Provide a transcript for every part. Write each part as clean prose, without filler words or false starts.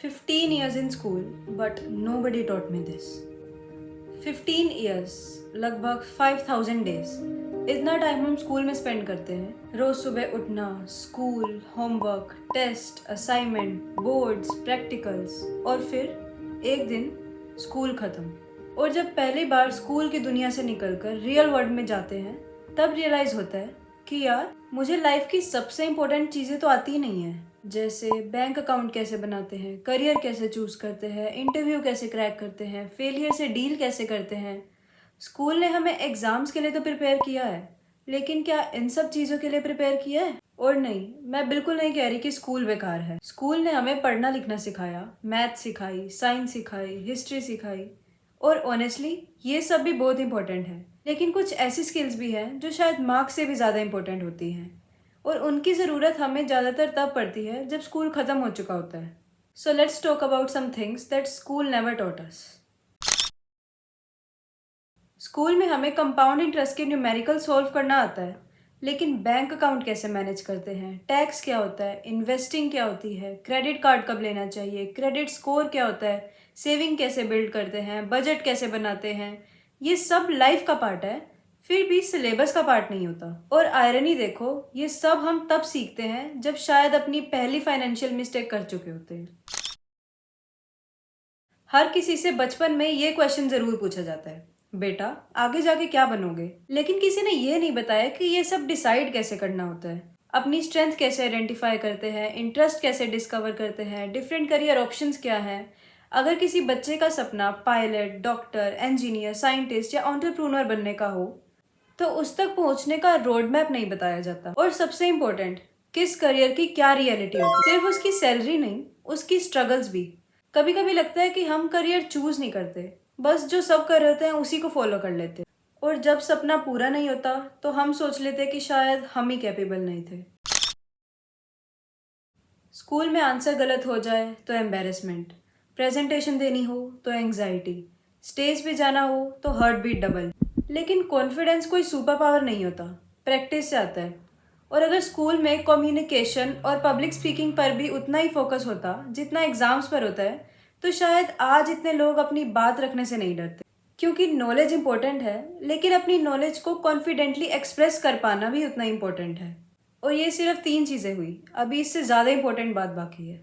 15 years in school, but nobody taught me this. 15 years, लगभग 5000 days. इतना time हम school में स्पेंड करते हैं। रोज सुबह उठना, school, homework, test, assignment, boards, practicals और फिर एक दिन स्कूल खत्म। और जब पहली बार स्कूल की दुनिया से निकलकर रियल वर्ल्ड में जाते हैं, तब रियलाइज होता है कि यार मुझे लाइफ की सबसे इम्पोर्टेंट चीज़ें तो आती ही नहीं है। जैसे बैंक अकाउंट कैसे बनाते हैं, करियर कैसे चूज करते हैं, इंटरव्यू कैसे क्रैक करते हैं, फेलियर से डील कैसे करते हैं। स्कूल ने हमें एग्जाम्स के लिए तो प्रिपेयर किया है, लेकिन क्या इन सब चीज़ों के लिए प्रिपेयर किया है? और नहीं, मैं बिल्कुल नहीं कह रही कि स्कूल बेकार है। स्कूल ने हमें पढ़ना लिखना सिखाया, मैथ सिखाई, साइंस सिखाई, हिस्ट्री सिखाई, और ऑनेस्टली ये सब भी बहुत इंपॉर्टेंट है। लेकिन कुछ ऐसी स्किल्स भी हैं जो शायद मार्क्स से भी ज़्यादा इंपॉर्टेंट होती हैं, और उनकी ज़रूरत हमें ज़्यादातर तब पड़ती है जब स्कूल ख़त्म हो चुका होता है। So let's talk about some things that school never taught us. School में हमें कंपाउंड इंटरेस्ट के न्यूमेरिकल सॉल्व करना आता है, लेकिन बैंक अकाउंट कैसे मैनेज करते हैं, टैक्स क्या होता है, इन्वेस्टिंग क्या होती है, क्रेडिट कार्ड कब लेना चाहिए, क्रेडिट स्कोर क्या होता है, सेविंग कैसे बिल्ड करते हैं, बजट कैसे बनाते हैं, ये सब लाइफ का पार्ट है, फिर भी सिलेबस का पार्ट नहीं होता। और आयरनी देखो, ये सब हम तब सीखते हैं जब शायद अपनी पहली फाइनेंशियल मिस्टेक कर चुके होते हैं। हर किसी से बचपन में ये क्वेश्चन जरूर पूछा जाता है, बेटा आगे जाके क्या बनोगे? लेकिन किसी ने ये नहीं बताया कि ये सब डिसाइड कैसे करना होता है। अपनी स्ट्रेंथ कैसे आइडेंटिफाई करते हैं, इंटरेस्ट कैसे डिस्कवर करते हैं, डिफरेंट करियर ऑप्शंस क्या हैं। अगर किसी बच्चे का सपना पायलट, डॉक्टर, इंजीनियर, साइंटिस्ट या एंटरप्रेन्योर बनने का हो, तो उस तक पहुंचने का रोड मैप नहीं बताया जाता। और सबसे इम्पोर्टेंट, किस करियर की क्या रियलिटी होती है। सिर्फ उसकी सैलरी नहीं, उसकी स्ट्रगल्स भी। कभी कभी लगता है कि हम करियर चूज नहीं करते, बस जो सब कर रहे होते हैं उसी को फॉलो कर लेते। और जब सपना पूरा नहीं होता तो हम सोच लेते कि शायद हम ही कैपेबल नहीं थे। स्कूल में आंसर गलत हो जाए तो एम्बेरसमेंट, प्रेजेंटेशन देनी हो तो एंग्जाइटी, स्टेज पे जाना हो तो हार्ट बीट डबल। लेकिन कॉन्फिडेंस कोई सुपर पावर नहीं होता, प्रैक्टिस से आता है। और अगर स्कूल में कम्युनिकेशन और पब्लिक स्पीकिंग पर भी उतना ही फोकस होता जितना एग्जाम्स पर होता है, तो शायद आज इतने लोग अपनी बात रखने से नहीं डरते। क्योंकि नॉलेज इंपॉर्टेंट है, लेकिन अपनी नॉलेज को कॉन्फिडेंटली एक्सप्रेस कर पाना भी उतना इंपॉर्टेंट है। और ये सिर्फ 3 चीज़ें हुई, अभी इससे ज़्यादा इंपॉर्टेंट बात बाकी है।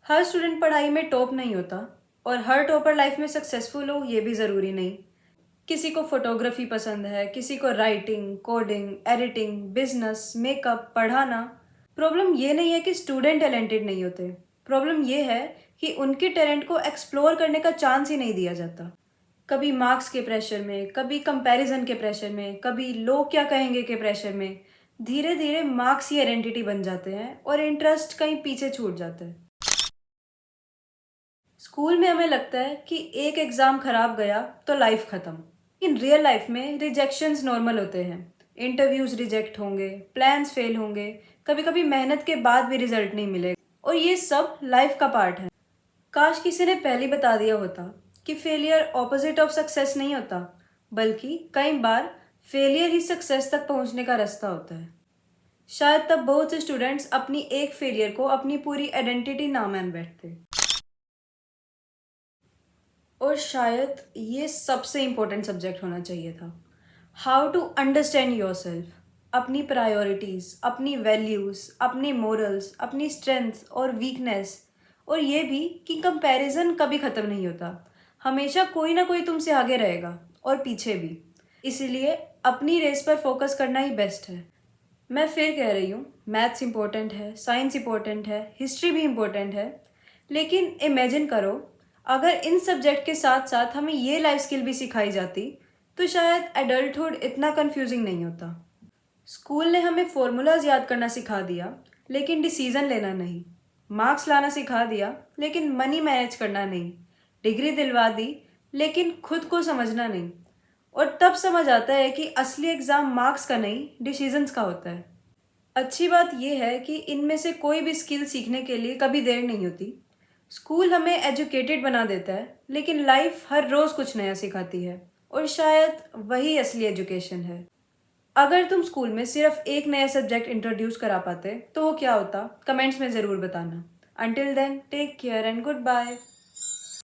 हर स्टूडेंट पढ़ाई में टॉप नहीं होता, और हर टॉपर लाइफ में सक्सेसफुल हो ये भी ज़रूरी नहीं। किसी को फोटोग्राफी पसंद है, किसी को writing, coding, editing, business, makeup, पढ़ाना। प्रॉब्लम ये नहीं है कि स्टूडेंट टैलेंटेड नहीं होते, प्रॉब्लम ये है कि उनके टैलेंट को एक्सप्लोर करने का चांस ही नहीं दिया जाता। कभी मार्क्स के प्रेशर में, कभी कंपैरिजन के प्रेशर में, कभी लोग क्या कहेंगे के प्रेशर में, धीरे धीरे मार्क्स ही आइडेंटिटी बन जाते हैं और इंटरेस्ट कहीं पीछे छूट जाता है। स्कूल में हमें लगता है कि एक एग्जाम खराब गया तो लाइफ खत्म। इन रियल लाइफ में रिजेक्शंस नॉर्मल होते हैं। इंटरव्यूज रिजेक्ट होंगे, प्लान्स फेल होंगे, कभी कभी मेहनत के बाद भी रिजल्ट नहीं मिलेगा, और ये सब लाइफ का पार्ट है। काश किसी ने पहले ही बता दिया होता कि फेलियर ऑपोजिट ऑफ सक्सेस नहीं होता, बल्कि कई बार फेलियर ही सक्सेस तक पहुंचने का रास्ता होता है। शायद तब बहुत से स्टूडेंट्स अपनी एक फेलियर को अपनी पूरी आइडेंटिटी ना मान बैठते। और शायद ये सबसे इम्पोर्टेंट सब्जेक्ट होना चाहिए था, how to understand yourself, अपनी प्रायोरिटीज़, अपनी वैल्यूज़, अपनी मोरल्स, अपनी स्ट्रेंथ और वीकनेस। और ये भी कि कंपैरिजन कभी ख़त्म नहीं होता, हमेशा कोई ना कोई तुमसे आगे रहेगा और पीछे भी। इसीलिए अपनी रेस पर फोकस करना ही बेस्ट है। मैं फिर कह रही हूँ, मैथ्स इंपॉर्टेंट है, साइंस इंपॉर्टेंट है, हिस्ट्री भी इंपॉर्टेंट है, लेकिन इमेजिन करो अगर इन सब्जेक्ट के साथ साथ हमें ये लाइफ स्किल भी सिखाई जाती, तो शायद एडल्टहुड इतना कंफ्यूजिंग नहीं होता। स्कूल ने हमें फॉर्मूलाज याद करना सिखा दिया, लेकिन डिसीजन लेना नहीं। मार्क्स लाना सिखा दिया, लेकिन मनी मैनेज करना नहीं। डिग्री दिलवा दी, लेकिन खुद को समझना नहीं। और तब समझ आता है कि असली एग्ज़ाम मार्क्स का नहीं, डिसीजंस का होता है। अच्छी बात यह है कि इनमें से कोई भी स्किल सीखने के लिए कभी देर नहीं होती। स्कूल हमें एजुकेटेड बना देता है, लेकिन लाइफ हर रोज़ कुछ नया सिखाती है, और शायद वही असली एजुकेशन है। अगर तुम स्कूल में सिर्फ एक नया सब्जेक्ट इंट्रोड्यूस करा पाते तो वो क्या होता, कमेंट्स में ज़रूर बताना। Until then, take care and goodbye.